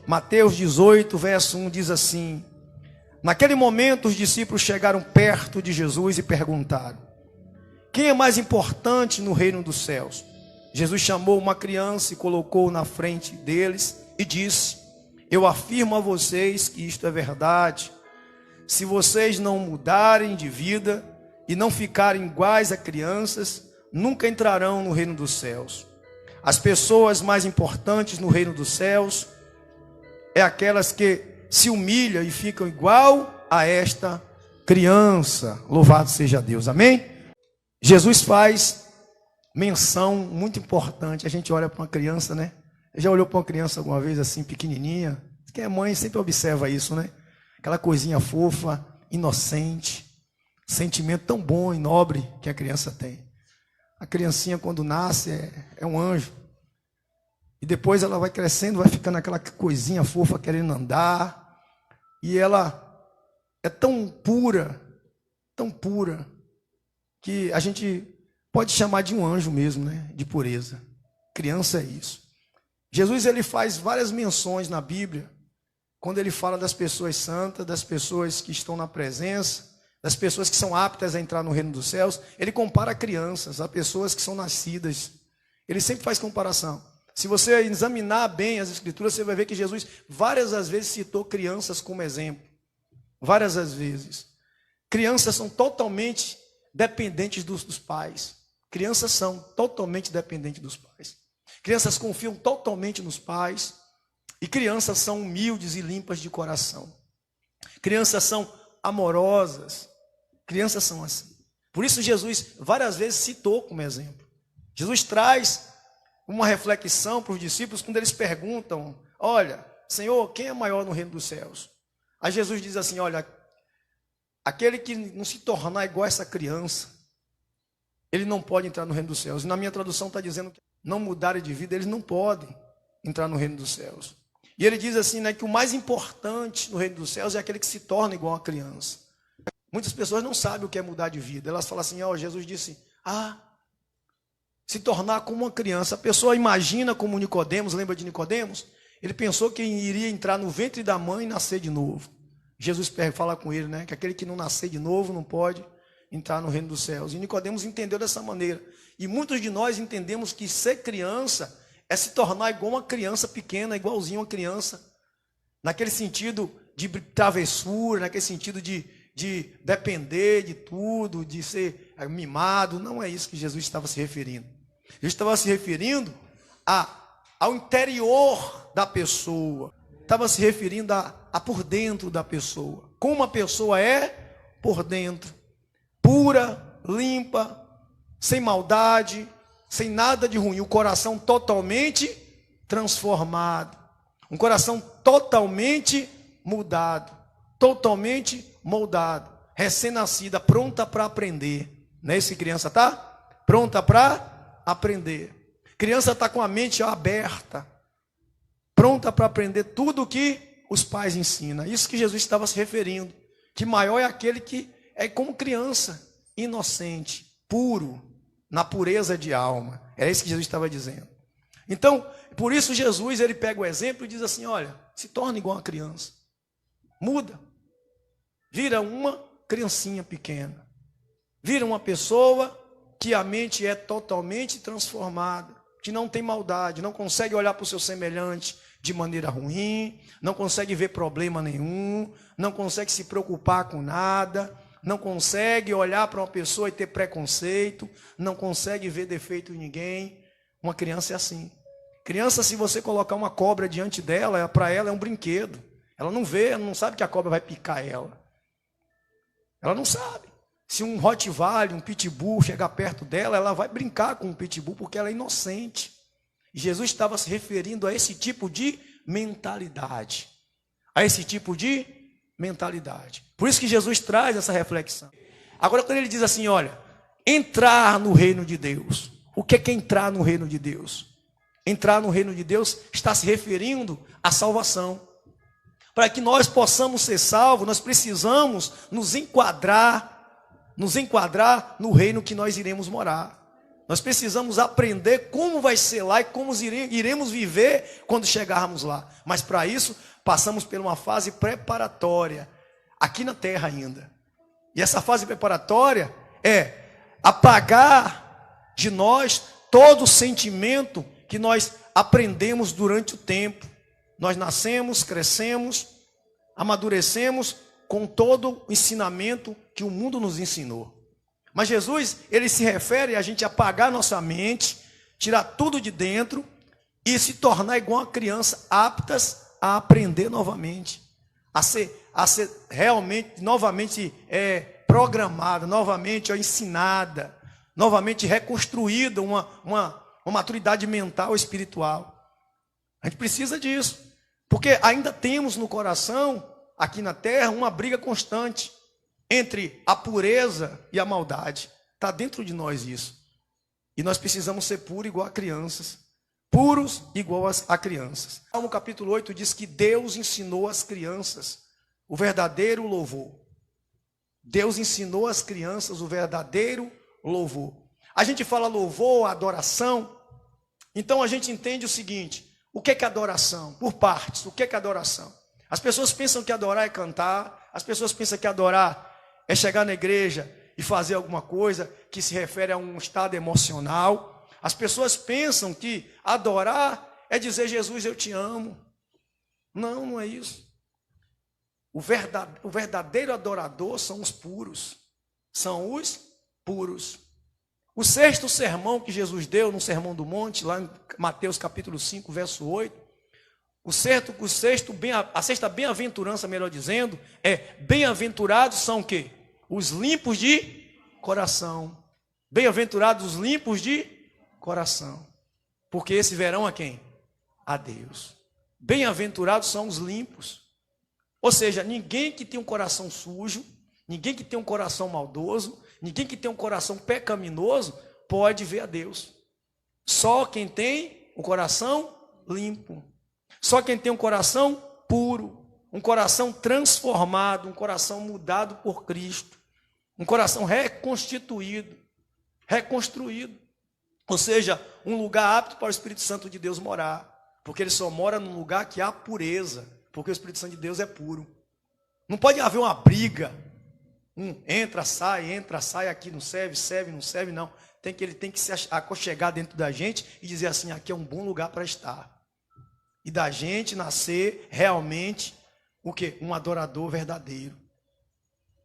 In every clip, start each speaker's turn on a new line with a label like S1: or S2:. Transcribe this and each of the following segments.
S1: Mateus 18, verso 1 diz assim: naquele momento os discípulos chegaram perto de Jesus e perguntaram: quem é mais importante no reino dos céus? Jesus chamou uma criança e colocou na frente deles e disse: eu afirmo a vocês que isto é verdade. Se vocês não mudarem de vida e não ficarem iguais a crianças, nunca entrarão no reino dos céus. As pessoas mais importantes no reino dos céus é aquelas que se humilham e ficam igual a esta criança. Louvado seja Deus, amém? Jesus faz menção muito importante. A gente olha para uma criança, né? Já olhou para uma criança alguma vez assim, pequenininha? Quem é mãe sempre observa isso, né? Aquela coisinha fofa, inocente, sentimento tão bom e nobre que a criança tem. A criancinha quando nasce é um anjo. E depois ela vai crescendo, vai ficando aquela coisinha fofa querendo andar. E ela é tão pura, que a gente pode chamar de um anjo mesmo, né? De pureza. Criança é isso. Jesus ele faz várias menções na Bíblia, quando ele fala das pessoas santas, das pessoas que estão na presença, das pessoas que são aptas a entrar no reino dos céus. Ele compara crianças a pessoas que são nascidas. Ele sempre faz comparação. Se você examinar bem as escrituras, você vai ver que Jesus várias as vezes citou crianças como exemplo. Várias as vezes. Crianças são totalmente dependentes dos pais. Crianças são totalmente dependentes dos pais. Crianças confiam totalmente nos pais. E crianças são humildes e limpas de coração. Crianças são amorosas. Crianças são assim. Por isso Jesus várias vezes citou como exemplo. Jesus traz uma reflexão para os discípulos quando eles perguntam: olha, Senhor, quem é maior no reino dos céus? Aí Jesus diz assim: olha, aquele que não se tornar igual a essa criança, ele não pode entrar no reino dos céus. E na minha tradução está dizendo que não mudarem de vida, eles não podem entrar no reino dos céus. E ele diz assim, né, que o mais importante no reino dos céus é aquele que se torna igual a criança. Muitas pessoas não sabem o que é mudar de vida. Elas falam assim: ó, Jesus disse, se tornar como uma criança. A pessoa imagina como Nicodemos, lembra de Nicodemos? Ele pensou que iria entrar no ventre da mãe e nascer de novo. Jesus fala com ele, né, que aquele que não nascer de novo não pode entrar no reino dos céus. E Nicodemos entendeu dessa maneira. E muitos de nós entendemos que ser criança é se tornar igual uma criança pequena, igualzinho uma criança. Naquele sentido de travessura, naquele sentido de depender de tudo, de ser mimado. Não é isso que Jesus estava se referindo. Ele estava se referindo ao interior da pessoa. Estava se referindo a por dentro da pessoa. Como a pessoa é por dentro. Pura, limpa, sem maldade, sem nada de ruim. O coração totalmente transformado. Um coração totalmente mudado. Totalmente moldado. Recém-nascida, pronta para aprender. Não é isso que criança está? Pronta para aprender. Criança está com a mente aberta. Pronta para aprender tudo o que os pais ensinam. Isso que Jesus estava se referindo. Que maior é aquele que é como criança, inocente, puro, na pureza de alma. É isso que Jesus estava dizendo. Então, por isso Jesus, ele pega o exemplo e diz assim: olha, se torna igual uma criança. Muda. Vira uma criancinha pequena. Vira uma pessoa que a mente é totalmente transformada, que não tem maldade, não consegue olhar para o seu semelhante de maneira ruim, não consegue ver problema nenhum, não consegue se preocupar com nada, não consegue olhar para uma pessoa e ter preconceito, não consegue ver defeito em ninguém. Uma criança é assim. Criança, se você colocar uma cobra diante dela, para ela é um brinquedo. Ela não vê, ela não sabe que a cobra vai picar ela. Ela não sabe. Se um Rottweiler, um Pitbull chegar perto dela, ela vai brincar com o Pitbull porque ela é inocente. E Jesus estava se referindo a esse tipo de mentalidade. A esse tipo de mentalidade. Por isso que Jesus traz essa reflexão. Agora, quando ele diz assim, olha, entrar no reino de Deus. O que é entrar no reino de Deus? Entrar no reino de Deus está se referindo à salvação. Para que nós possamos ser salvos, nós precisamos nos enquadrar no reino que nós iremos morar. Nós precisamos aprender como vai ser lá e como iremos viver quando chegarmos lá. Mas para isso, passamos por uma fase preparatória, aqui na terra ainda. E essa fase preparatória é apagar de nós todo o sentimento que nós aprendemos durante o tempo. Nós nascemos, crescemos, amadurecemos com todo o ensinamento que o mundo nos ensinou. Mas Jesus, ele se refere a gente apagar nossa mente, tirar tudo de dentro e se tornar igual a criança, aptas a aprender novamente, a ser realmente, novamente programada, novamente ensinada, novamente reconstruída, uma maturidade mental e espiritual. A gente precisa disso, porque ainda temos no coração, aqui na terra, uma briga constante entre a pureza e a maldade. Está dentro de nós isso. E nós precisamos ser puros igual a crianças. Puros igual a crianças. Salmo capítulo 8 diz que Deus ensinou às crianças o verdadeiro louvor. Deus ensinou às crianças o verdadeiro louvor. A gente fala louvor, adoração. Então a gente entende o seguinte: o que é adoração? Por partes, o que é adoração? As pessoas pensam que adorar é cantar. As pessoas pensam que adorar é chegar na igreja e fazer alguma coisa que se refere a um estado emocional. As pessoas pensam que adorar é dizer: Jesus, eu te amo. Não, não é isso. O verdadeiro adorador são os puros. São os puros. O sexto sermão que Jesus deu no Sermão do Monte, lá em Mateus capítulo 5, verso 8, a sexta bem-aventurança, melhor dizendo, é: bem-aventurados são o quê? Os limpos de coração. Bem-aventurados os limpos de coração. Porque esse verão a quem? A Deus. Bem-aventurados são os limpos. Ou seja, ninguém que tem um coração sujo, ninguém que tem um coração maldoso, ninguém que tem um coração pecaminoso pode ver a Deus. Só quem tem um coração limpo. Só quem tem um coração puro, um coração transformado, um coração mudado por Cristo, um coração reconstituído, reconstruído. Ou seja, um lugar apto para o Espírito Santo de Deus morar, porque ele só mora num lugar que há pureza, porque o Espírito Santo de Deus é puro. Não pode haver uma briga, entra, sai, aqui não serve, não serve, não. Ele tem que se aconchegar dentro da gente e dizer assim: aqui é um bom lugar para estar. E da gente nascer realmente o quê? Um adorador verdadeiro.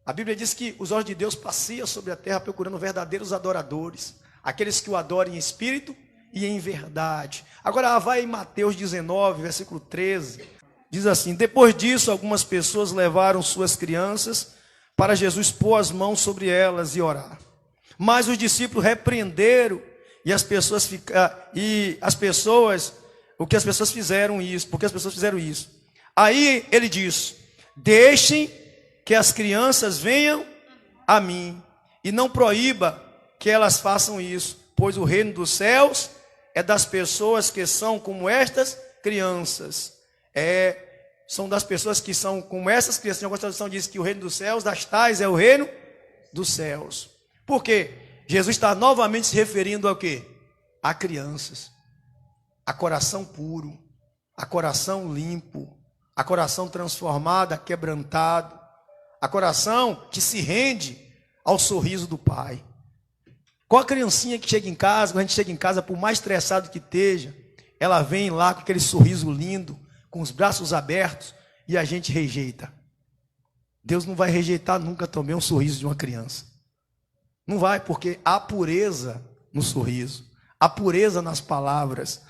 S1: A Bíblia diz que os olhos de Deus passeiam sobre a terra procurando verdadeiros adoradores, aqueles que o adorem em espírito e em verdade. Agora vai em Mateus 19, versículo 13, diz assim: depois disso, algumas pessoas levaram suas crianças para Jesus pôr as mãos sobre elas e orar. Mas os discípulos repreenderam e as pessoas porque as pessoas fizeram isso. Aí ele diz: deixem que as crianças venham a mim e não proíba que elas façam isso, pois o reino dos céus é das pessoas que são como estas crianças. São das pessoas que são como essas crianças. Em alguma tradução diz que o reino dos céus, das tais, é o reino dos céus. Por quê? Jesus está novamente se referindo ao quê? A crianças. A coração puro, a coração limpo, a coração transformado, quebrantado, a coração que se rende ao sorriso do Pai. Qual a criancinha que chega em casa, quando a gente chega em casa, por mais estressado que esteja, ela vem lá com aquele sorriso lindo, com os braços abertos, e a gente rejeita. Deus não vai rejeitar nunca também um sorriso de uma criança. Não vai, porque há pureza no sorriso, há pureza nas palavras,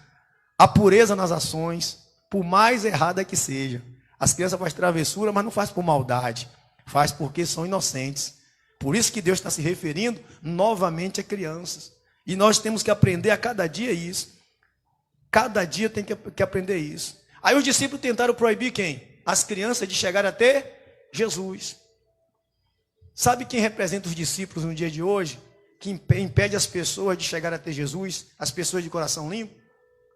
S1: há pureza nas ações, por mais errada que seja. As crianças fazem travessura, mas não faz por maldade, faz porque são inocentes. Por isso que Deus está se referindo novamente a crianças. E nós temos que aprender a cada dia isso. Cada dia tem que aprender isso. Aí os discípulos tentaram proibir quem? As crianças de chegar até Jesus. Sabe quem representa os discípulos no dia de hoje? Que impede as pessoas de chegar até Jesus? As pessoas de coração limpo?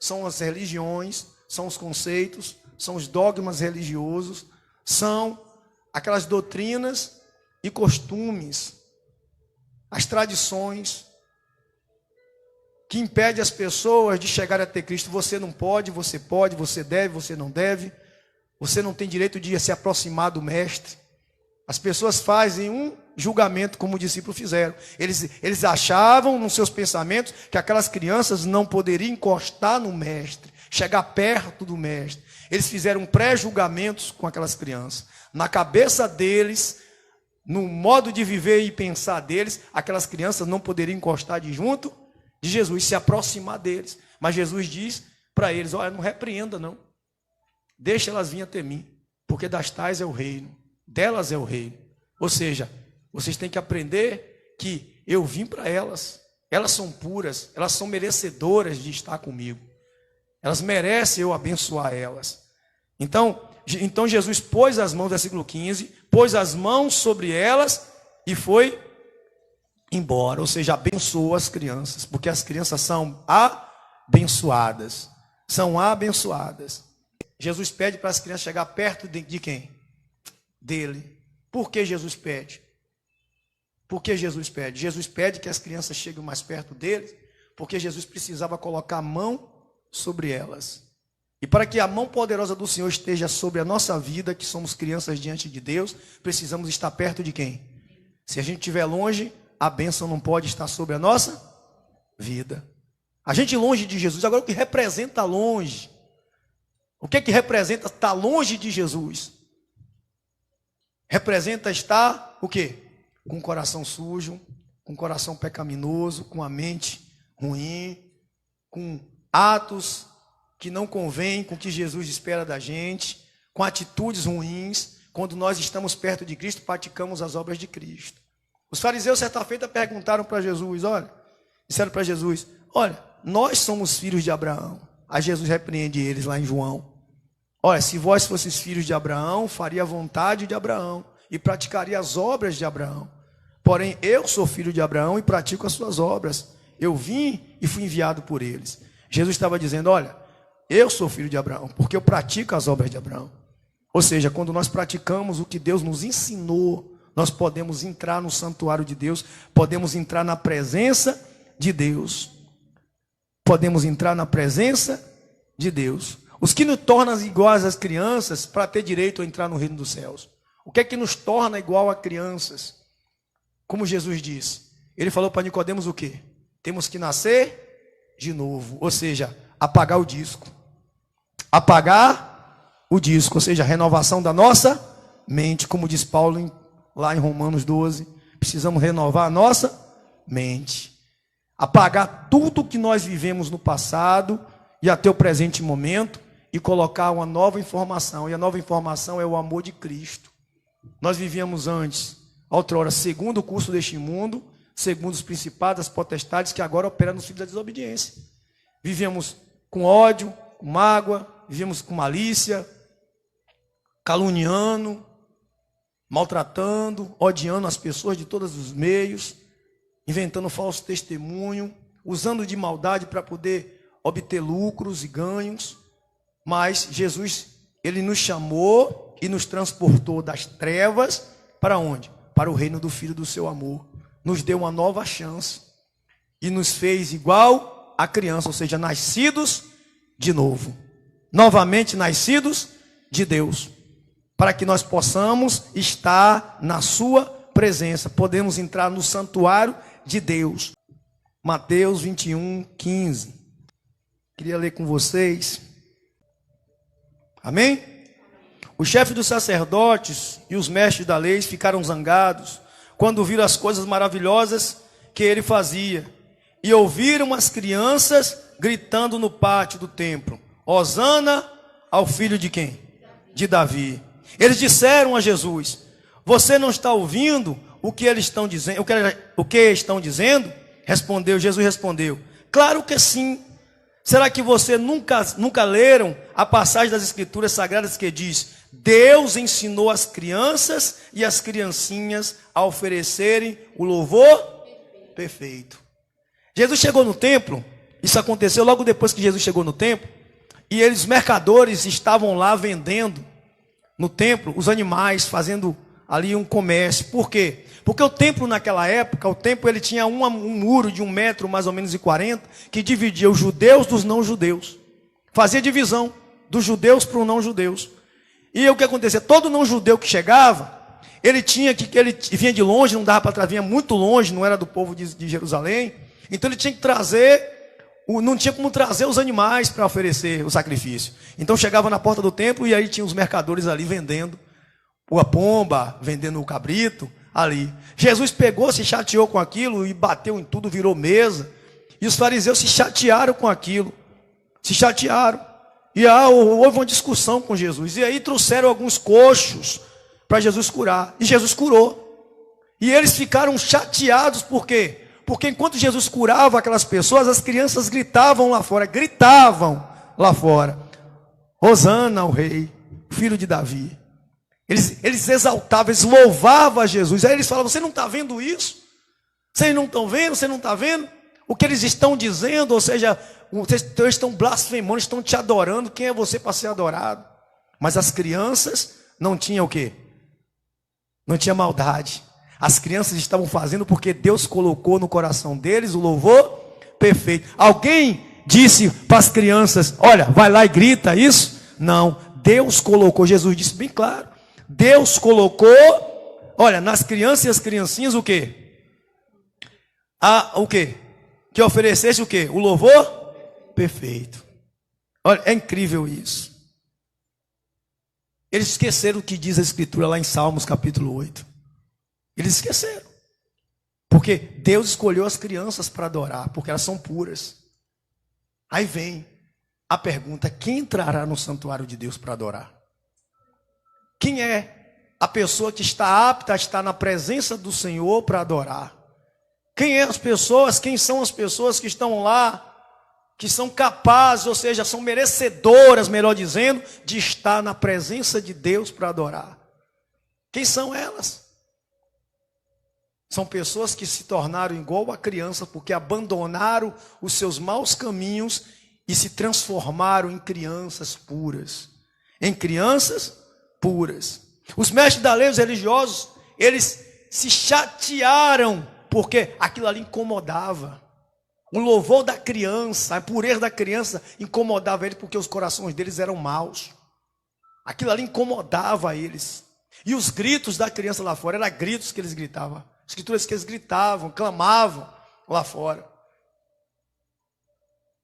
S1: São as religiões, são os conceitos, são os dogmas religiosos, são aquelas doutrinas e costumes, as tradições. que impede as pessoas de chegar a ter Cristo. Você não pode, você deve, você não deve. Você não tem direito de se aproximar do mestre. As pessoas fazem um julgamento como os discípulos fizeram. Eles achavam nos seus pensamentos que aquelas crianças não poderiam encostar no mestre, chegar perto do mestre. Eles fizeram pré-julgamentos com aquelas crianças. Na cabeça deles, no modo de viver e pensar deles, aquelas crianças não poderiam encostar de junto de Jesus, se aproximar deles. Mas Jesus diz para eles: olha, não repreenda não. Deixa elas vir até mim, porque das tais é o reino, delas é o reino. Ou seja, vocês têm que aprender que eu vim para elas. Elas são puras, elas são merecedoras de estar comigo. Elas merecem eu abençoar elas. Então Jesus pôs as mãos, versículo 15, pôs as mãos sobre elas e foi embora. Ou seja, abençoou as crianças, porque as crianças são abençoadas. São abençoadas. Jesus pede para as crianças chegar perto de quem? Dele. Por que Jesus pede? Por que Jesus pede? Jesus pede que as crianças cheguem mais perto dele, porque Jesus precisava colocar a mão sobre elas. E para que a mão poderosa do Senhor esteja sobre a nossa vida, que somos crianças diante de Deus, precisamos estar perto de quem? Se a gente estiver longe, a bênção não pode estar sobre a nossa vida. A gente longe de Jesus. Agora, o que representa longe? O que representa estar longe de Jesus? Representa estar o quê? Com o coração sujo, com o coração pecaminoso, com a mente ruim, com atos que não convêm com o que Jesus espera da gente, com atitudes ruins. Quando nós estamos perto de Cristo, praticamos as obras de Cristo. Os fariseus, certa feita, perguntaram para Jesus, disseram para Jesus, olha, nós somos filhos de Abraão. Aí Jesus repreende eles lá em João. Olha, se vós fosseis filhos de Abraão, faria a vontade de Abraão e praticaria as obras de Abraão. Porém, eu sou filho de Abraão e pratico as suas obras. Eu vim e fui enviado por eles. Jesus estava dizendo, olha, eu sou filho de Abraão, porque eu pratico as obras de Abraão. Ou seja, quando nós praticamos o que Deus nos ensinou, nós podemos entrar no santuário de Deus, podemos entrar na presença de Deus. Podemos entrar na presença de Deus. Os que nos tornam iguais às crianças para ter direito a entrar no reino dos céus. O que é que nos torna igual a crianças? Como Jesus disse, ele falou para Nicodemos o quê? Temos que nascer de novo, ou seja, apagar o disco. Apagar o disco, ou seja, a renovação da nossa mente, como diz Paulo lá em Romanos 12, precisamos renovar a nossa mente. Apagar tudo que nós vivemos no passado e até o presente momento e colocar uma nova informação. E a nova informação é o amor de Cristo. Nós vivíamos antes, outrora, segundo o curso deste mundo, segundo os principados, as potestades que agora operam nos filhos da desobediência. Vivíamos com ódio, com mágoa, vivíamos com malícia, caluniando, maltratando, odiando as pessoas de todos os meios, inventando falso testemunho, usando de maldade para poder obter lucros e ganhos. Mas Jesus, ele nos chamou e nos transportou das trevas para onde? Para o reino do Filho do seu amor. Nos deu uma nova chance e nos fez igual a criança, ou seja, nascidos de novo, novamente nascidos de Deus, para que nós possamos estar na sua presença, podemos entrar no santuário de Deus. Mateus 21, 15. Queria ler com vocês. Amém? Os chefes dos sacerdotes e os mestres da lei ficaram zangados quando viram as coisas maravilhosas que ele fazia e ouviram as crianças gritando no pátio do templo: Hosana ao filho de quem? De Davi. Eles disseram a Jesus: você não está ouvindo o que eles estão dizendo? O que estão dizendo? Jesus respondeu: claro que sim. Será que você nunca leram a passagem das Escrituras Sagradas que diz: Deus ensinou as crianças e as criancinhas a oferecerem o louvor perfeito. Jesus chegou no templo, isso aconteceu logo depois que Jesus chegou no templo, e os mercadores estavam lá vendendo no templo os animais, fazendo ali um comércio. Por quê? Porque o templo naquela época, o templo ele tinha um muro de 1 metro, mais ou menos, e 40, que dividia os judeus dos não-judeus. Fazia divisão dos judeus para os não-judeus. E o que acontecia? Todo não-judeu que chegava, ele vinha de longe, não dava para trás, vinha muito longe, não era do povo de Jerusalém. Então ele tinha que trazer, não tinha como trazer os animais para oferecer o sacrifício. Então chegava na porta do templo e aí tinha os mercadores ali vendendo a pomba, vendendo o cabrito ali. Jesus pegou, se chateou com aquilo e bateu em tudo, virou mesa. E os fariseus se chatearam com aquilo. Se chatearam. E houve uma discussão com Jesus. E aí trouxeram alguns coxos para Jesus curar. E Jesus curou. E eles ficaram chateados, por quê? Porque enquanto Jesus curava aquelas pessoas, as crianças gritavam lá fora. Hosana ao rei, filho de Davi. Eles exaltavam, eles louvavam a Jesus. Aí eles falavam, você não está vendo isso? Vocês não estão vendo? Você não está vendo? O que eles estão dizendo, ou seja, vocês estão blasfemando, estão te adorando. Quem é você para ser adorado? Mas as crianças não tinham o quê? Não tinha maldade. As crianças estavam fazendo porque Deus colocou no coração deles o louvor perfeito. Alguém disse para as crianças, olha, vai lá e grita isso? Não, Deus colocou, Jesus disse bem claro. Deus colocou, olha, nas crianças e as criancinhas o quê? O quê? Que oferecesse o quê? O louvor perfeito. Olha, é incrível isso. Eles esqueceram o que diz a Escritura lá em Salmos capítulo 8. Eles esqueceram. Porque Deus escolheu as crianças para adorar, porque elas são puras. Aí vem a pergunta, quem entrará no santuário de Deus para adorar? Quem é a pessoa que está apta a estar na presença do Senhor para adorar? Quem são as pessoas que estão lá, que são capazes, ou seja, são merecedoras, melhor dizendo, de estar na presença de Deus para adorar? Quem são elas? São pessoas que se tornaram igual a criança, porque abandonaram os seus maus caminhos e se transformaram em crianças puras. Em crianças puras. Os mestres da lei, os religiosos, eles se chatearam, porque aquilo ali incomodava. O louvor da criança, a pureza da criança incomodava eles, porque os corações deles eram maus. Aquilo ali incomodava eles. E os gritos da criança lá fora, eram gritos que eles gritavam. Escrituras que eles gritavam, clamavam lá fora.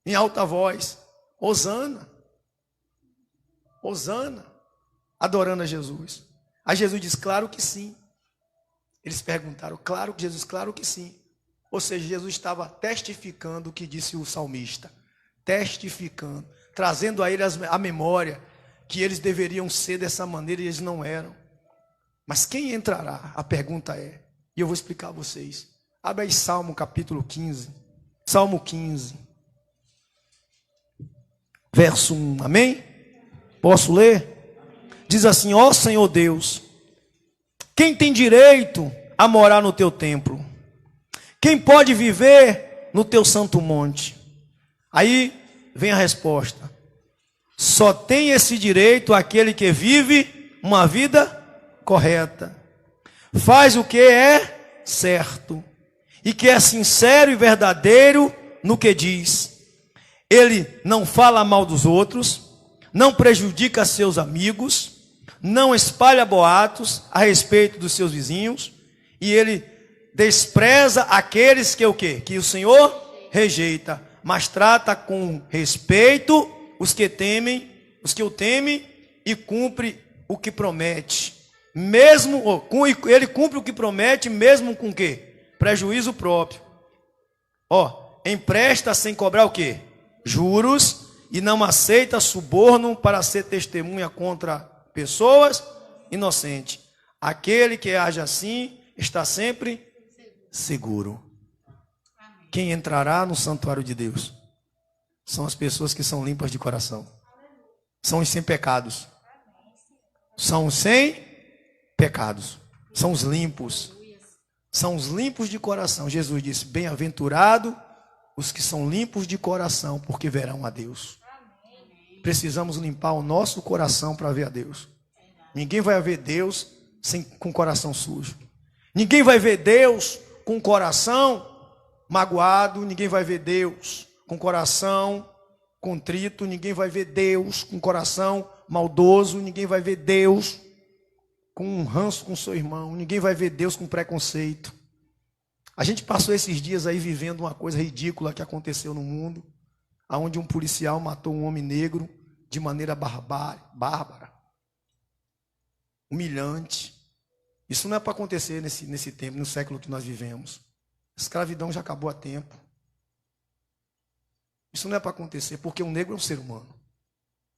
S1: Em alta voz. Hosana. Hosana. Adorando a Jesus. Aí Jesus diz, claro que sim. Eles perguntaram, claro que Jesus, claro que sim. Ou seja, Jesus estava testificando o que disse o salmista. Testificando. Trazendo a eles a memória que eles deveriam ser dessa maneira e eles não eram. Mas quem entrará? A pergunta é. E eu vou explicar a vocês. Abre aí Salmo capítulo 15. Salmo 15. Verso 1. Amém? Posso ler? Diz assim, ó Senhor Deus, quem tem direito a morar no teu templo? Quem pode viver no teu santo monte? Aí vem a resposta. Só tem esse direito aquele que vive uma vida correta. Faz o que é certo. E que é sincero e verdadeiro no que diz. Ele não fala mal dos outros, não prejudica seus amigos, não espalha boatos a respeito dos seus vizinhos, e ele despreza aqueles que o quê? Que o Senhor rejeita, mas trata com respeito os que o temem e cumpre o que promete. Ele cumpre o que promete, mesmo com o quê? Prejuízo próprio. Empresta sem cobrar o quê? Juros, e não aceita suborno para ser testemunha contra pessoas inocentes. Aquele que age assim está sempre seguro. Quem entrará no santuário de Deus? São as pessoas que são limpas de coração. São os sem pecados. São os sem pecados. São os limpos. São os limpos de coração. Jesus disse, bem-aventurado os que são limpos de coração, porque verão a Deus. Precisamos limpar o nosso coração para ver a Deus. Ninguém vai ver Deus com o coração sujo. Ninguém vai ver Deus com o coração magoado, ninguém vai ver Deus com o coração contrito, ninguém vai ver Deus com o coração maldoso, ninguém vai ver Deus com um ranço com seu irmão, ninguém vai ver Deus com preconceito. A gente passou esses dias aí vivendo uma coisa ridícula que aconteceu no mundo, onde um policial matou um homem negro de maneira bárbara, humilhante. Isso não é para acontecer nesse tempo, no século que nós vivemos. A escravidão já acabou há tempo. Isso não é para acontecer, porque o negro é um ser humano.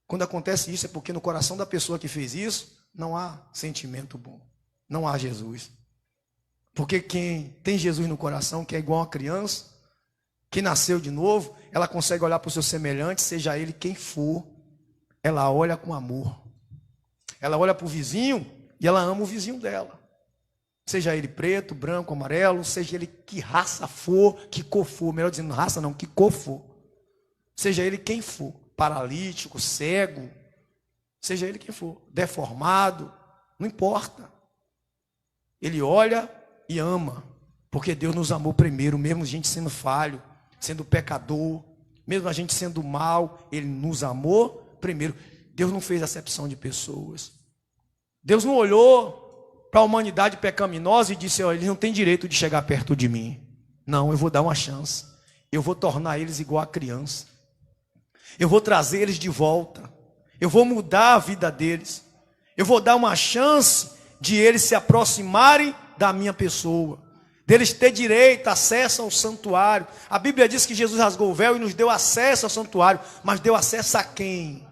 S1: Quando acontece isso, é porque no coração da pessoa que fez isso, não há sentimento bom. Não há Jesus. Porque quem tem Jesus no coração, que é igual a uma criança, que nasceu de novo, ela consegue olhar para o seu semelhante, seja ele quem for, ela olha com amor. Ela olha para o vizinho e ela ama o vizinho dela. Seja ele preto, branco, amarelo, seja ele que raça for, que cor for, melhor dizendo raça não, que cor for. Seja ele quem for, paralítico, cego, seja ele quem for, deformado, não importa. Ele olha e ama, porque Deus nos amou primeiro, mesmo a gente sendo falho, sendo pecador, mesmo a gente sendo mal, Ele nos amou primeiro. Deus não fez acepção de pessoas. Deus não olhou para a humanidade pecaminosa e disse, olha, eles não têm direito de chegar perto de mim. Não, eu vou dar uma chance. Eu vou tornar eles igual a criança. Eu vou trazer eles de volta. Eu vou mudar a vida deles. Eu vou dar uma chance de eles se aproximarem da minha pessoa. Deles ter direito, acesso ao santuário. A Bíblia diz que Jesus rasgou o véu e nos deu acesso ao santuário. Mas deu acesso a quem?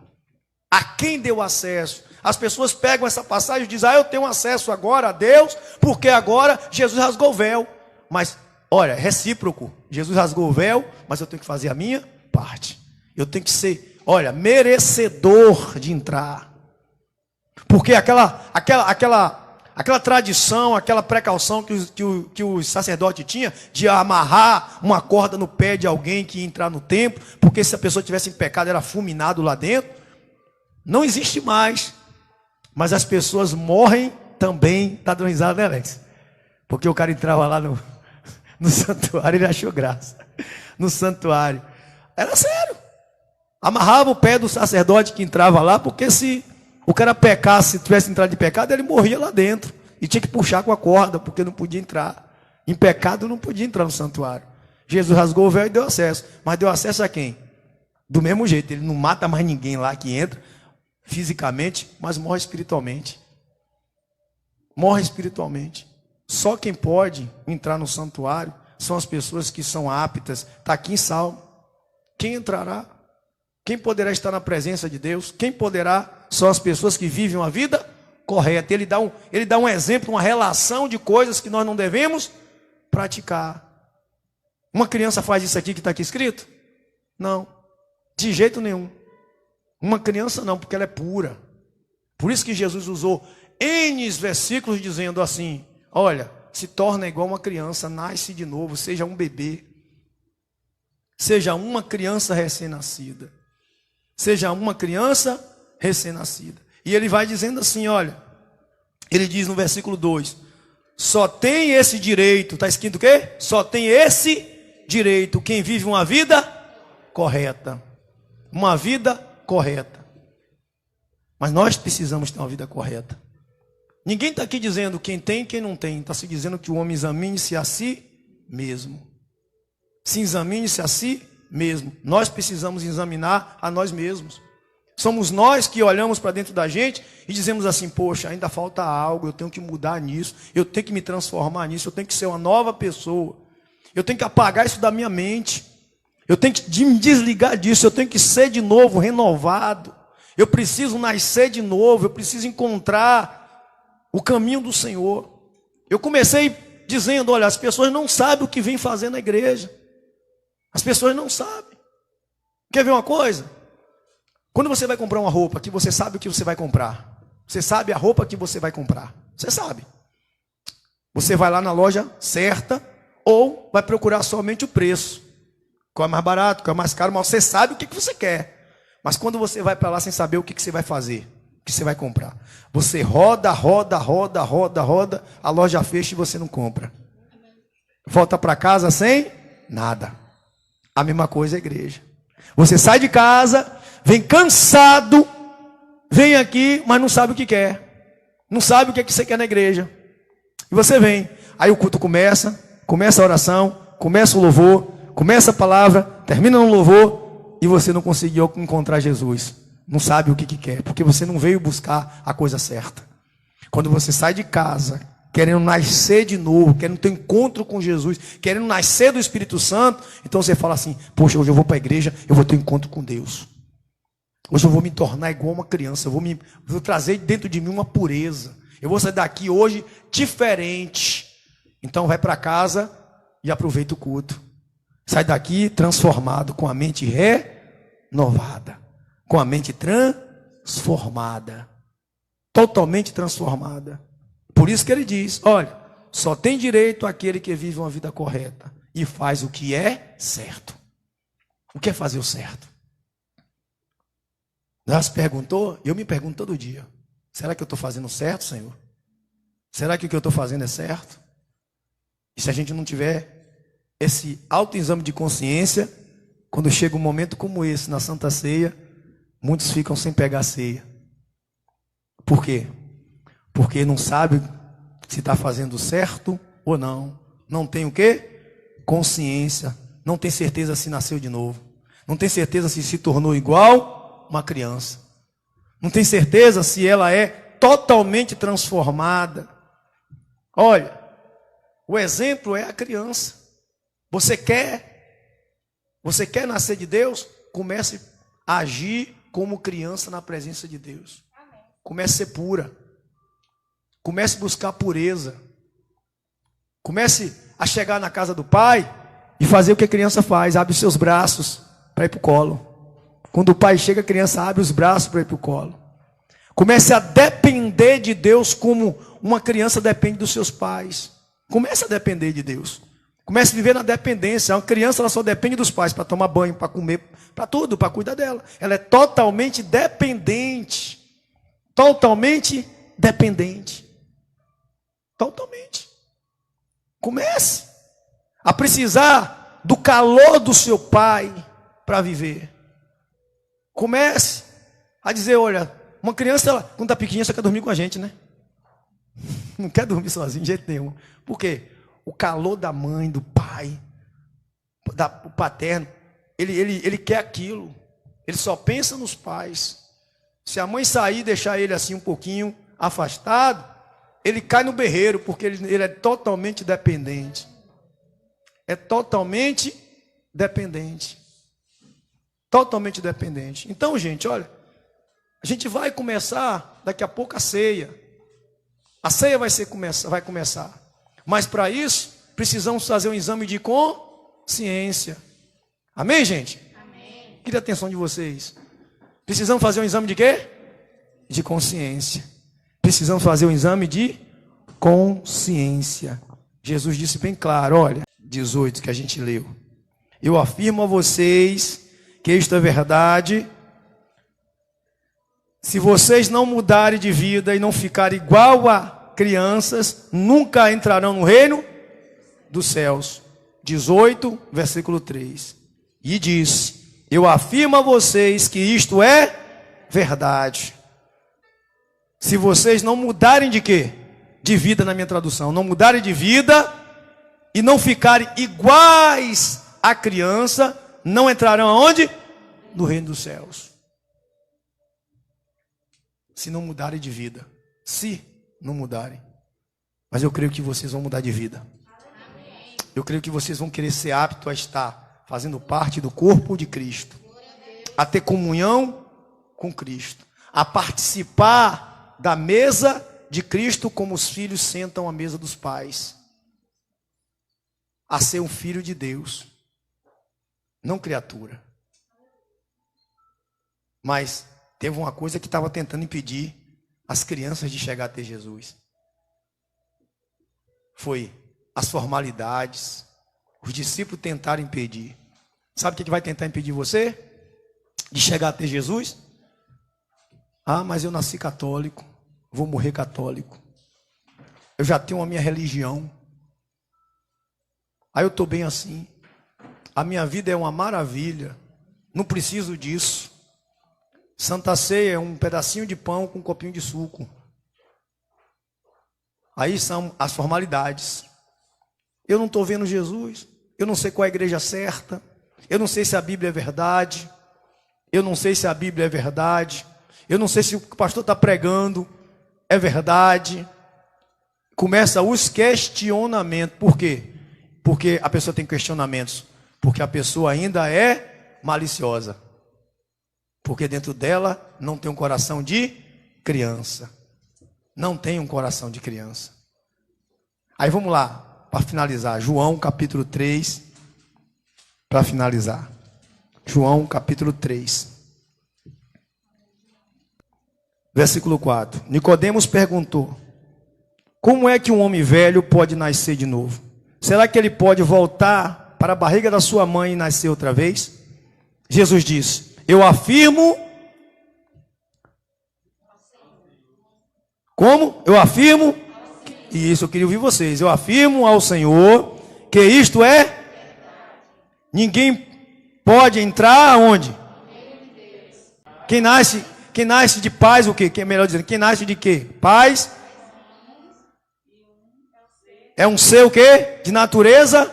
S1: A quem deu acesso? As pessoas pegam essa passagem e dizem, eu tenho acesso agora a Deus, porque agora Jesus rasgou o véu. Mas, olha, é recíproco. Jesus rasgou o véu, mas eu tenho que fazer a minha parte. Eu tenho que ser, olha, merecedor de entrar. Porque aquela tradição, aquela precaução que o sacerdote tinha de amarrar uma corda no pé de alguém que ia entrar no templo, porque se a pessoa tivesse em pecado era fulminado lá dentro, não existe mais. Mas as pessoas morrem também, tá dando risada, né, Alex? Porque o cara entrava lá no santuário, ele achou graça. No santuário. Era sério. Amarrava o pé do sacerdote que entrava lá, porque se o cara pecasse, tivesse entrado de pecado, ele morria lá dentro. E tinha que puxar com a corda, porque não podia entrar. Em pecado não podia entrar no santuário. Jesus rasgou o véu e deu acesso. Mas deu acesso a quem? Do mesmo jeito, ele não mata mais ninguém lá que entra, fisicamente, mas morre espiritualmente. Morre espiritualmente. Só quem pode entrar no santuário são as pessoas que são aptas. Está aqui em Salmo. Quem entrará? Quem poderá estar na presença de Deus? Quem poderá? São as pessoas que vivem uma vida correta. Ele dá um exemplo, uma relação de coisas que nós não devemos praticar. Uma criança faz isso aqui que está aqui escrito? Não. De jeito nenhum. Uma criança não, porque ela é pura. Por isso que Jesus usou N versículos dizendo assim, olha, se torna igual uma criança, nasce de novo, seja um bebê. Seja uma criança recém-nascida. Seja uma criança recém-nascida. E ele vai dizendo assim, olha, ele diz no versículo 2, só tem esse direito, está escrito o quê? Só tem esse direito quem vive uma vida correta. Uma vida correta. Mas nós precisamos ter uma vida correta. Ninguém está aqui dizendo quem tem e quem não tem. Está se dizendo que o homem examine-se a si mesmo. Se examine-se a si mesmo. Nós precisamos examinar a nós mesmos. Somos nós que olhamos para dentro da gente e dizemos assim, poxa, ainda falta algo, eu tenho que mudar nisso, eu tenho que me transformar nisso, eu tenho que ser uma nova pessoa. Eu tenho que apagar isso da minha mente. Eu tenho que me desligar disso, eu tenho que ser de novo renovado. Eu preciso nascer de novo, eu preciso encontrar o caminho do Senhor. Eu comecei dizendo, olha, as pessoas não sabem o que vem fazer na igreja. As pessoas não sabem. Quer ver uma coisa? Quando você vai comprar uma roupa, que você sabe o que você vai comprar. Você sabe a roupa que você vai comprar. Você sabe. Você vai lá na loja certa ou vai procurar somente o preço. Qual é mais barato, qual é mais caro, mas você sabe o que você quer. Mas quando você vai para lá sem saber o que você vai fazer, que você vai comprar. Você roda, a loja fecha e você não compra. Volta para casa sem nada. A mesma coisa é a igreja. Você sai de casa, vem cansado, vem aqui, mas não sabe o que quer. Não sabe o que é que você quer na igreja. E você vem. Aí o culto começa a oração, começa o louvor, começa a palavra, termina no louvor, e você não conseguiu encontrar Jesus. Não sabe o que quer, porque você não veio buscar a coisa certa. Quando você sai de casa, querendo nascer de novo, querendo ter um encontro com Jesus, querendo nascer do Espírito Santo, então você fala assim: poxa, hoje eu vou para a igreja, eu vou ter um encontro com Deus. Hoje eu vou me tornar igual uma criança, eu vou trazer dentro de mim uma pureza. Eu vou sair daqui hoje diferente. Então vai para casa e aproveita o culto. Sai daqui transformado, com a mente renovada, com a mente transformada, totalmente transformada. Por isso que ele diz: olha, só tem direito aquele que vive uma vida correta e faz o que é certo. O que é fazer o certo? Já se perguntou? Eu me pergunto todo dia: será que eu estou fazendo certo, Senhor? Será que o que eu estou fazendo é certo? E se a gente não tiver esse autoexame de consciência, quando chega um momento como esse, na Santa Ceia, muitos ficam sem pegar a ceia. Por quê? Porque não sabe se está fazendo certo ou não. Não tem o quê? Consciência. Não tem certeza se nasceu de novo. Não tem certeza se tornou igual uma criança. Não tem certeza se ela é totalmente transformada. Olha, o exemplo é a criança. Você quer nascer de Deus? Comece a agir como criança na presença de Deus. Comece a ser pura. Comece a buscar pureza. Comece a chegar na casa do pai e fazer o que a criança faz. Abre os seus braços para ir para o colo. Quando o pai chega, a criança abre os braços para ir para o colo. Comece a depender de Deus como uma criança depende dos seus pais. Comece a depender de Deus. Comece a viver na dependência. Uma criança, ela só depende dos pais para tomar banho, para comer, para tudo, para cuidar dela. Ela é totalmente dependente. Totalmente dependente. Totalmente. Comece a precisar do calor do seu pai para viver. Comece a dizer: olha, uma criança, ela, quando está pequenininha, só quer dormir com a gente, né? Não quer dormir sozinho de jeito nenhum. Por quê? O calor da mãe, do pai, o paterno, ele quer aquilo. Ele só pensa nos pais. Se a mãe sair e deixar ele assim um pouquinho afastado, ele cai no berreiro, porque ele é totalmente dependente. É totalmente dependente. Totalmente dependente. Então, gente, olha, a gente vai começar daqui a pouco a ceia. A ceia vai começar. Mas para isso, precisamos fazer um exame de consciência. Amém, gente? Amém. Queria a atenção de vocês. Precisamos fazer um exame de quê? De consciência. Precisamos fazer um exame de consciência. Jesus disse bem claro, olha, 18 que a gente leu. Eu afirmo a vocês que isto é verdade. Se vocês não mudarem de vida e não ficarem igual a crianças, nunca entrarão no reino dos céus. 18, versículo 3. E diz: eu afirmo a vocês que isto é verdade. Se vocês não mudarem de quê? De vida, na minha tradução. Não mudarem de vida e não ficarem iguais à criança, não entrarão aonde? No reino dos céus. Se não mudarem de vida. Se não mudarem. Mas eu creio que vocês vão mudar de vida. Eu creio que vocês vão querer ser aptos a estar fazendo parte do corpo de Cristo. A ter comunhão com Cristo. A participar da mesa de Cristo como os filhos sentam à mesa dos pais. A ser um filho de Deus. Não criatura. Mas teve uma coisa que estava tentando impedir as crianças de chegar até Jesus. Foi as formalidades. Os discípulos tentaram impedir. Sabe o que vai tentar impedir você de chegar até Jesus? Ah, mas eu nasci católico, vou morrer católico. Eu já tenho a minha religião. Aí eu estou bem assim. A minha vida é uma maravilha. Não preciso disso. Santa Ceia é um pedacinho de pão com um copinho de suco. Aí são as formalidades. Eu não estou vendo Jesus. Eu não sei qual é a igreja certa. Eu não sei se a Bíblia é verdade. Eu não sei se a Bíblia é verdade. Eu não sei se o que o pastor está pregando é verdade. Começa os questionamentos. Por quê? Porque a pessoa tem questionamentos. Porque a pessoa ainda é maliciosa. Porque dentro dela não tem um coração de criança. Não tem um coração de criança. Aí vamos lá, para finalizar. João capítulo 3. Para finalizar. João capítulo 3. Versículo 4. Nicodemos perguntou: como é que um homem velho pode nascer de novo? Será que ele pode voltar para a barriga da sua mãe e nascer outra vez? Jesus disse: eu afirmo. Como? Eu afirmo. E isso eu queria ouvir vocês. Eu afirmo ao Senhor que isto é. Ninguém pode entrar aonde? Quem nasce de pais, o quê? Melhor dizendo, quem nasce de quê? Pais. É um ser o quê? De natureza.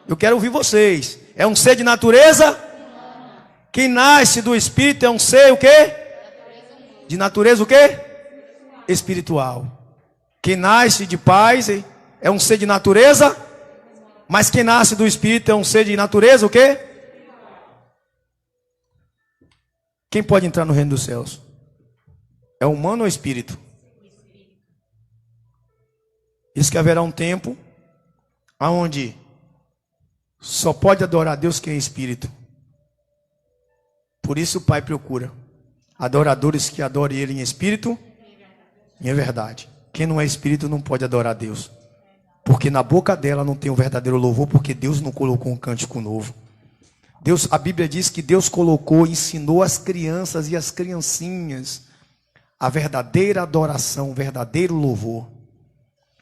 S1: Eu quero ouvir vocês. É um ser de natureza. Quem nasce do Espírito é um ser o quê? De natureza o quê? Espiritual. Quem nasce de pais é um ser de natureza. Mas quem nasce do Espírito é um ser de natureza o quê? Quem pode entrar no reino dos céus? É humano ou espírito? Diz que haverá um tempo onde só pode adorar a Deus quem é espírito. Por isso o Pai procura adoradores que adorem Ele em espírito e em verdade. Quem não é espírito não pode adorar a Deus. Porque na boca dela não tem um verdadeiro louvor, porque Deus não colocou um cântico novo. A Bíblia diz que Deus colocou, ensinou as crianças e as criancinhas a verdadeira adoração, o verdadeiro louvor.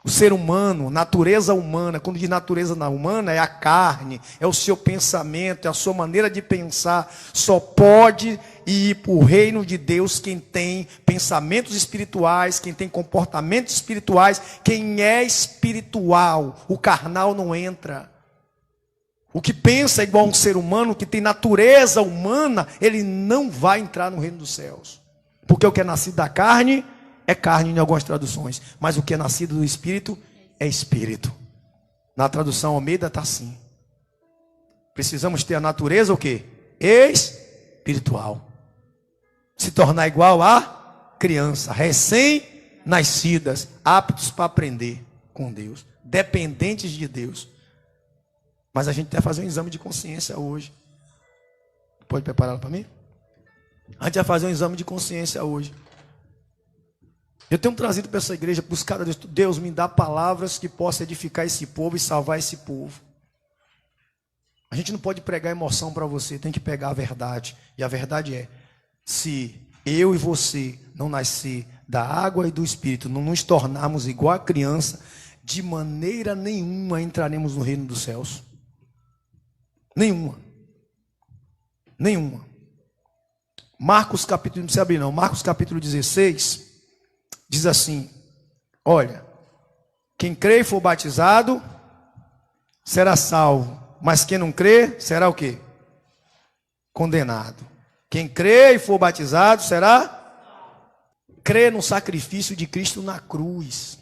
S1: O ser humano, natureza humana, quando diz natureza humana, é a carne, é o seu pensamento, é a sua maneira de pensar. Só pode ir para o reino de Deus quem tem pensamentos espirituais, quem tem comportamentos espirituais, quem é espiritual. O carnal não entra. O que pensa igual a um ser humano, que tem natureza humana, ele não vai entrar no reino dos céus. Porque o que é nascido da carne é carne em algumas traduções, mas o que é nascido do Espírito é Espírito. Na tradução Almeida está assim. Precisamos ter a natureza o quê? Espiritual. Se tornar igual a criança, recém-nascidas, aptos para aprender com Deus, dependentes de Deus. Mas a gente vai fazer um exame de consciência hoje. Pode prepará-lo para mim? A gente vai fazer um exame de consciência hoje. Eu tenho trazido para essa igreja, buscado a Deus, Deus me dá palavras que possam edificar esse povo e salvar esse povo. A gente não pode pregar emoção para você, tem que pegar a verdade. E a verdade é, se eu e você não nascer da água e do Espírito, não nos tornarmos igual a criança, de maneira nenhuma entraremos no reino dos céus. Nenhuma. Nenhuma. Marcos capítulo, não precisa abrir não, Marcos capítulo 16... diz assim, olha, quem crê e for batizado, será salvo. Mas quem não crê, será o quê? Condenado. Quem crê e for batizado, será? Crê no sacrifício de Cristo na cruz.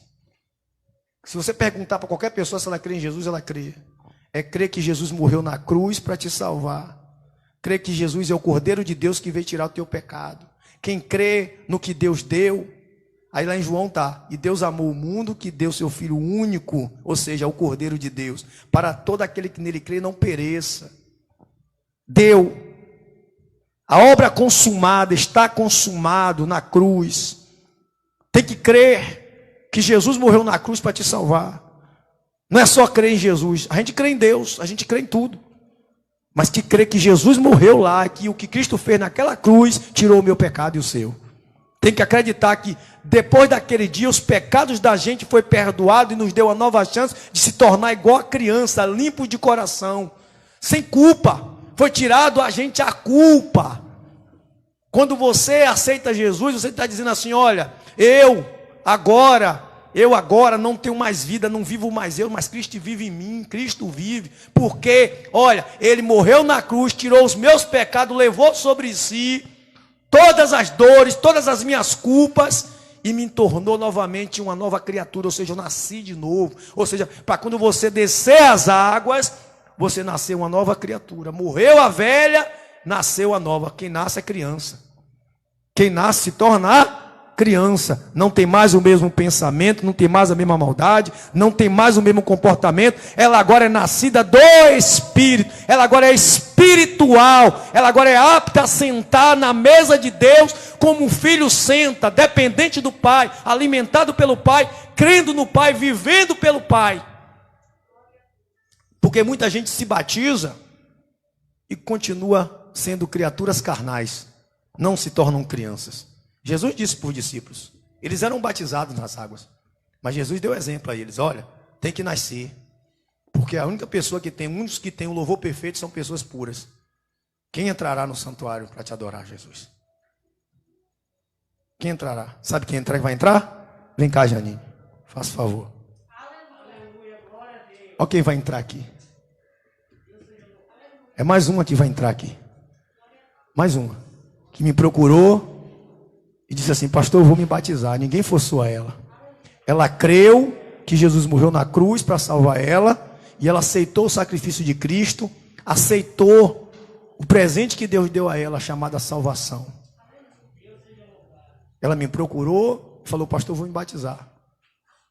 S1: Se você perguntar para qualquer pessoa se ela crê em Jesus, ela crê. É crer que Jesus morreu na cruz para te salvar. Crer que Jesus é o Cordeiro de Deus que veio tirar o teu pecado. Quem crê no que Deus deu, aí lá em João está, e Deus amou o mundo que deu seu Filho único, ou seja, o Cordeiro de Deus, para todo aquele que nele crê não pereça. Deu. A obra consumada, está consumado na cruz. Tem que crer que Jesus morreu na cruz para te salvar. Não é só crer em Jesus, a gente crê em Deus, a gente crê em tudo. Mas que crê que Jesus morreu lá, que o que Cristo fez naquela cruz, tirou o meu pecado e o seu. tem que acreditar que depois daquele dia os pecados da gente foi perdoado e nos deu a nova chance de se tornar igual a criança, limpo de coração, sem culpa. Foi tirado a gente a culpa. Quando você aceita Jesus, você está dizendo assim: olha, eu agora não tenho mais vida, não vivo mais eu, mas Cristo vive em mim, Cristo vive, porque, olha, Ele morreu na cruz, tirou os meus pecados, levou sobre si todas as dores, todas as minhas culpas, e me tornou novamente uma nova criatura, ou seja, eu nasci de novo. Ou seja, para quando você descer as águas, você nasceu uma nova criatura. Morreu a velha, nasceu a nova. Quem nasce é criança. Quem nasce se torna criança. Não tem mais o mesmo pensamento, não tem mais a mesma maldade, não tem mais o mesmo comportamento. Ela agora é nascida do Espírito. Ela agora é espiritual. Ela agora é apta a sentar na mesa de Deus como um filho senta, dependente do Pai, alimentado pelo Pai, crendo no Pai, vivendo pelo Pai. Porque muita gente se batiza e continua sendo criaturas carnais, não se tornam crianças. Jesus disse para os discípulos, eles eram batizados nas águas, mas Jesus deu exemplo a eles: olha, tem que nascer, porque a única pessoa que tem, muitos que tem o louvor perfeito são pessoas puras. Quem entrará no santuário para te adorar, Jesus? Quem entrará? Sabe quem vai entrar? Vem cá, Janine, faça favor. Olha quem vai entrar aqui. É mais uma que vai entrar aqui. Mais uma. Que me procurou e disse assim: pastor, eu vou me batizar. Ninguém forçou a ela. Ela creu que Jesus morreu na cruz para salvar ela. E ela aceitou o sacrifício de Cristo. Aceitou o presente que Deus deu a ela, chamada salvação. Ela me procurou e falou: pastor, eu vou me batizar.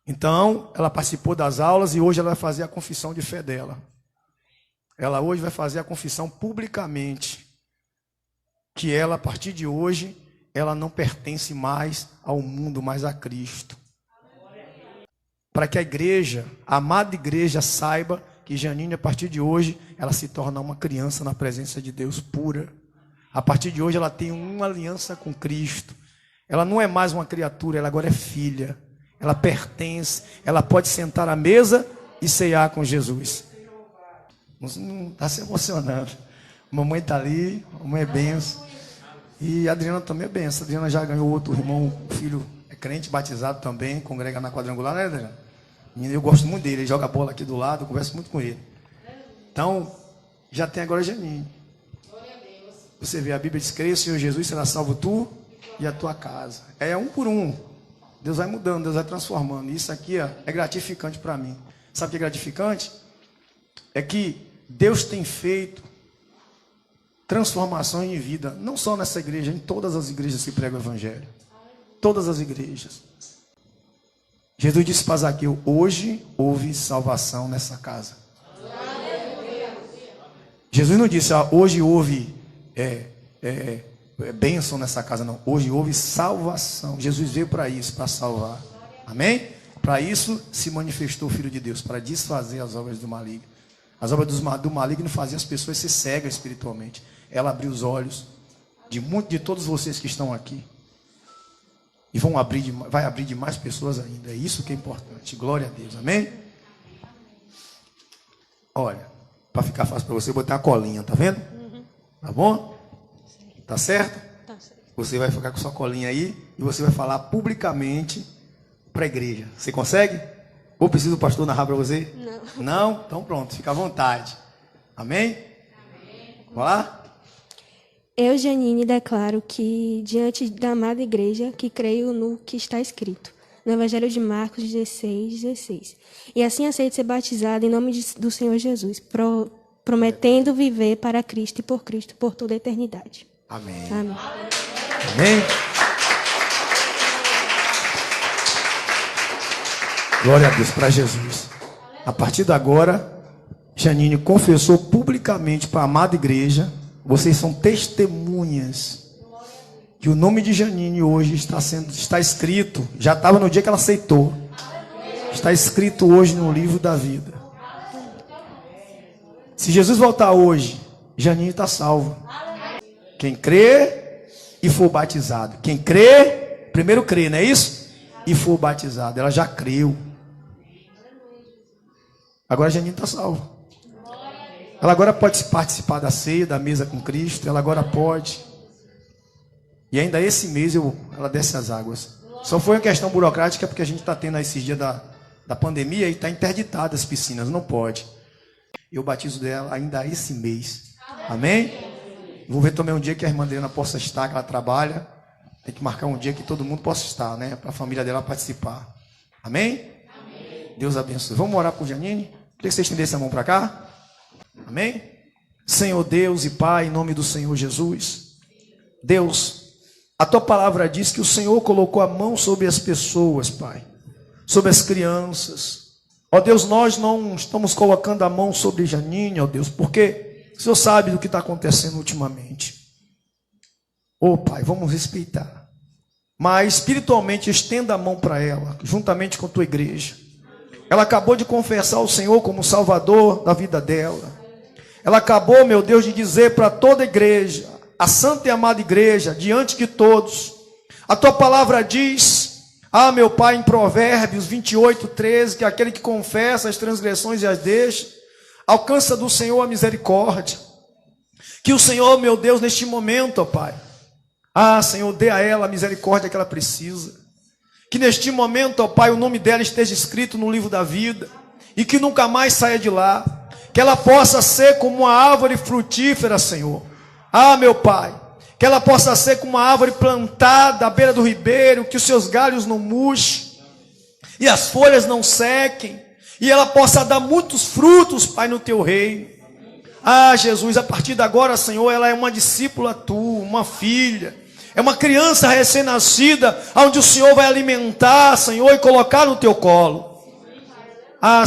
S1: Então, ela participou das aulas e hoje ela vai fazer a confissão de fé dela. Ela hoje vai fazer a confissão publicamente, que ela, a partir de hoje, ela não pertence mais ao mundo, mas a Cristo. Para que a igreja, a amada igreja, saiba que Janine, a partir de hoje, ela se torna uma criança na presença de Deus pura. A partir de hoje, ela tem uma aliança com Cristo. Ela não é mais uma criatura, ela agora é filha. Ela pertence, ela pode sentar à mesa e ceiar com Jesus. Não está se emocionando. Mamãe está ali, mamãe é benção. E a Adriana também é benção. A Adriana já ganhou outro irmão, filho é crente, batizado também, congrega na quadrangular, né, Adriana? Eu gosto muito dele, ele joga bola aqui do lado, eu converso muito com ele. Então, já tem agora Janine. Você vê, a Bíblia diz: creia, Senhor Jesus, será salvo tu e a tua casa. É um por um. Deus vai mudando, Deus vai transformando. Isso aqui é gratificante para mim. Sabe o que é gratificante? É que Deus tem feito transformações em vida, não só nessa igreja, em todas as igrejas que pregam o Evangelho. Todas as igrejas. Jesus disse para Zaqueu: hoje houve salvação nessa casa. Jesus não disse: hoje houve bênção nessa casa, não. Hoje houve salvação. Jesus veio para isso, para salvar. Amém? Para isso se manifestou o Filho de Deus, para desfazer as obras do maligno. As obras do maligno faziam as pessoas ser cegas espiritualmente. Ela abriu os olhos de todos vocês que estão aqui. E vai abrir de mais pessoas ainda. É isso que é importante. Glória a Deus. Amém? Olha, para ficar fácil para você, eu vou botar a colinha, tá vendo? Tá bom? Tá certo?
S2: Tá certo.
S1: Você vai ficar com sua colinha aí e você vai falar publicamente para a igreja. Você consegue? Ou precisa o pastor narrar para você?
S2: Não.
S1: Não? Então pronto, fica à vontade. Amém? Amém. Vamos lá?
S2: Eu, Janine, declaro que, diante da amada igreja, que creio no que está escrito, no Evangelho de Marcos 16:16. E assim aceito ser batizado em nome do Senhor Jesus, prometendo viver para Cristo e por toda a eternidade.
S1: Amém.
S2: Amém.
S1: Amém. Glória a Deus, para Jesus. A partir de agora, Janine confessou publicamente para a amada igreja. Vocês são testemunhas que o nome de Janine hoje está escrito. Já estava no dia que ela aceitou. Está escrito hoje no livro da vida. Se Jesus voltar hoje, Janine está salva. Quem crê e for batizado. Quem crê Primeiro crer, não é isso? E for batizado. Ela já creu. Agora a Janine está salva. Ela agora pode participar da ceia, da mesa com Cristo. Ela agora pode. E ainda esse mês ela desce as águas. Só foi uma questão burocrática, porque a gente está tendo esses dias da pandemia e está interditada as piscinas. Não pode. Eu batizo dela ainda esse mês. Amém? Vou ver também um dia que a irmã Adriana possa estar, que ela trabalha. Tem que marcar um dia que todo mundo possa estar, né? Para a família dela participar. Amém? Amém? Deus abençoe. Vamos orar por Janine? Queria que você estendesse a mão para cá. Amém? Senhor Deus e Pai, em nome do Senhor Jesus. Deus, a Tua palavra diz que o Senhor colocou a mão sobre as pessoas, Pai. Sobre as crianças. Ó Deus, nós não estamos colocando a mão sobre Janine, ó Deus, porque o Senhor sabe do que está acontecendo ultimamente. Ô Pai, vamos respeitar. Mas espiritualmente estenda a mão para ela, juntamente com a Tua igreja. Ela acabou de confessar o Senhor como Salvador da vida dela. Ela acabou, meu Deus, de dizer para toda a igreja, a santa e amada igreja, diante de todos, a Tua palavra diz, meu Pai, em Provérbios 28:13, que aquele que confessa as transgressões e as deixa, alcança do Senhor a misericórdia. Que o Senhor, meu Deus, neste momento, ó Pai, Senhor, dê a ela a misericórdia que ela precisa. Que neste momento, ó Pai, o nome dela esteja escrito no livro da vida e que nunca mais saia de lá. Que ela possa ser como uma árvore frutífera, Senhor. Meu Pai, que ela possa ser como uma árvore plantada à beira do ribeiro, que os seus galhos não murchem e as folhas não sequem, e ela possa dar muitos frutos, Pai, no Teu reino. Jesus, a partir de agora, Senhor, ela é uma discípula Tua, uma filha. É uma criança recém-nascida, onde o Senhor vai alimentar, Senhor, e colocar no Teu colo.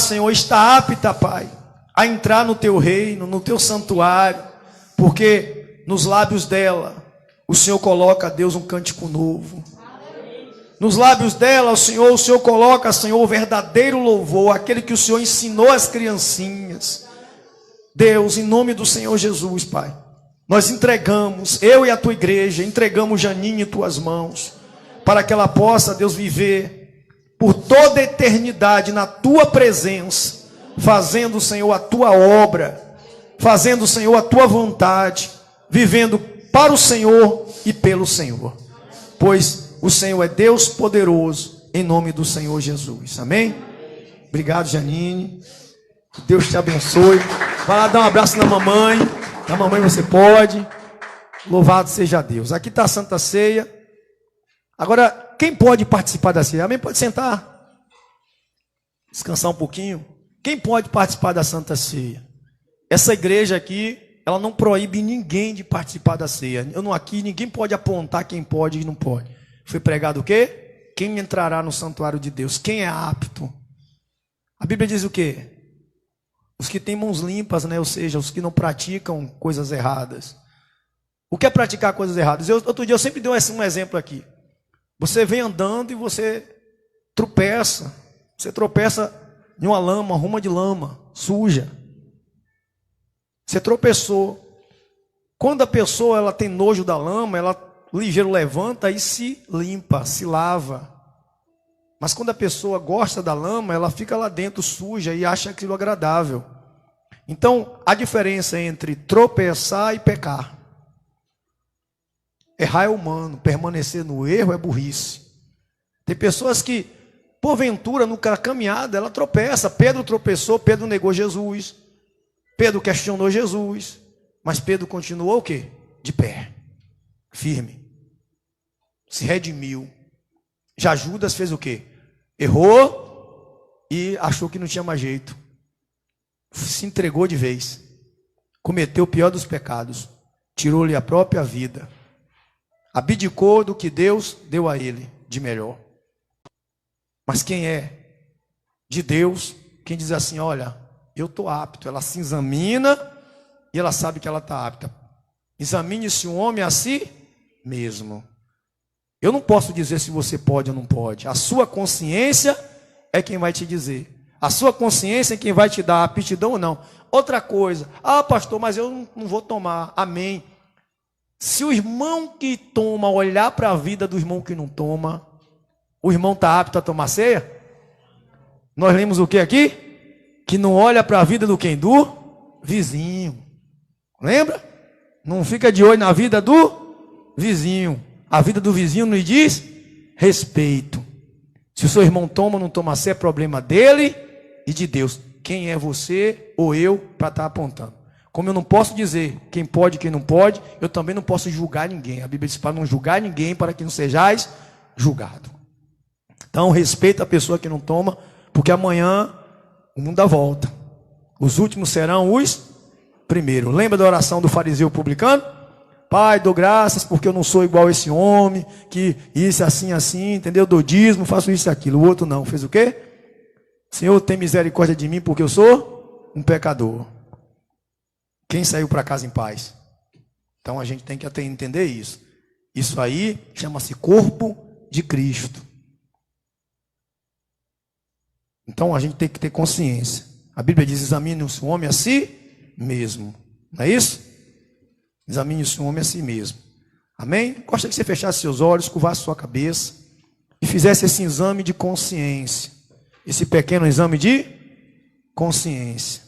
S1: Senhor, está apta, Pai, a entrar no Teu reino, no Teu santuário, porque nos lábios dela, o Senhor coloca, Deus, um cântico novo. Nos lábios dela, o Senhor coloca, Senhor, o verdadeiro louvor, aquele que o Senhor ensinou às criancinhas. Deus, em nome do Senhor Jesus, Pai, nós entregamos, eu e a Tua igreja, entregamos Janine em Tuas mãos, para que ela possa, Deus, viver por toda a eternidade na Tua presença, fazendo, Senhor, a Tua obra, fazendo, Senhor, a Tua vontade, vivendo para o Senhor e pelo Senhor, pois o Senhor é Deus poderoso, em nome do Senhor Jesus. Amém? Obrigado, Janine. Que Deus te abençoe. Vai lá dar um abraço na mamãe. Na mamãe você pode. Louvado seja Deus. Aqui está a Santa Ceia. Agora, quem pode participar da ceia? Amém? Pode sentar. Descansar um pouquinho. Quem pode participar da Santa Ceia? Essa igreja aqui, ela não proíbe ninguém de participar da ceia. Aqui ninguém pode apontar quem pode e não pode. Foi pregado o quê? Quem entrará no santuário de Deus? Quem é apto? A Bíblia diz o quê? Os que têm mãos limpas, né? Ou seja, os que não praticam coisas erradas. O que é praticar coisas erradas? Outro dia eu sempre dei um exemplo aqui. Você vem andando e você tropeça. Você tropeça em uma lama, uma ruma de lama, suja. Você tropeçou. Quando a pessoa ela tem nojo da lama, ela ligeiro levanta e se limpa, se lava. Mas quando a pessoa gosta da lama, ela fica lá dentro suja e acha aquilo agradável. Então, a diferença entre tropeçar e pecar. Errar é humano, permanecer no erro é burrice. Tem pessoas que, porventura, na caminhada, ela tropeça. Pedro tropeçou, Pedro negou Jesus. Pedro questionou Jesus. Mas Pedro continuou o quê? De pé. Firme. Se redimiu. Já Judas fez o quê? Errou e achou que não tinha mais jeito. Se entregou de vez. Cometeu o pior dos pecados. Tirou-lhe a própria vida. Abdicou do que Deus deu a ele de melhor. Mas quem é de Deus, quem diz assim, olha, eu estou apto. Ela se examina e ela sabe que ela está apta. Examine-se um homem a si mesmo. Eu não posso dizer se você pode ou não pode. A sua consciência é quem vai te dizer. A sua consciência é quem vai te dar aptidão ou não. Outra coisa. Pastor, mas eu não vou tomar. Amém. Se o irmão que toma olhar para a vida do irmão que não toma, o irmão está apto a tomar ceia? Nós lemos o que aqui? Que não olha para a vida do quem? Do vizinho. Lembra? Não fica de olho na vida do vizinho. A vida do vizinho não lhe diz respeito. Se o seu irmão toma ou não toma ceia, é problema dele e de Deus. Quem é você ou eu para estar apontando? Como eu não posso dizer quem pode e quem não pode, eu também não posso julgar ninguém. A Bíblia diz para não julgar ninguém, para que não sejais julgado. Então, respeita a pessoa que não toma, porque amanhã o mundo dá volta. Os últimos serão os primeiros. Lembra da oração do fariseu publicano? Pai, dou graças porque eu não sou igual a esse homem, que isso assim, assim, entendeu? Dou dízimo, faço isso e aquilo. O outro não. Fez o quê? Senhor, tem misericórdia de mim porque eu sou um pecador. Quem saiu para casa em paz? Então a gente tem que até entender isso. Isso aí chama-se corpo de Cristo. Então a gente tem que ter consciência. A Bíblia diz: examine-se o homem a si mesmo. Não é isso? Examine-se o homem a si mesmo. Amém? Gostaria que você fechasse seus olhos, curvasse sua cabeça e fizesse esse exame de consciência. Esse pequeno exame de consciência.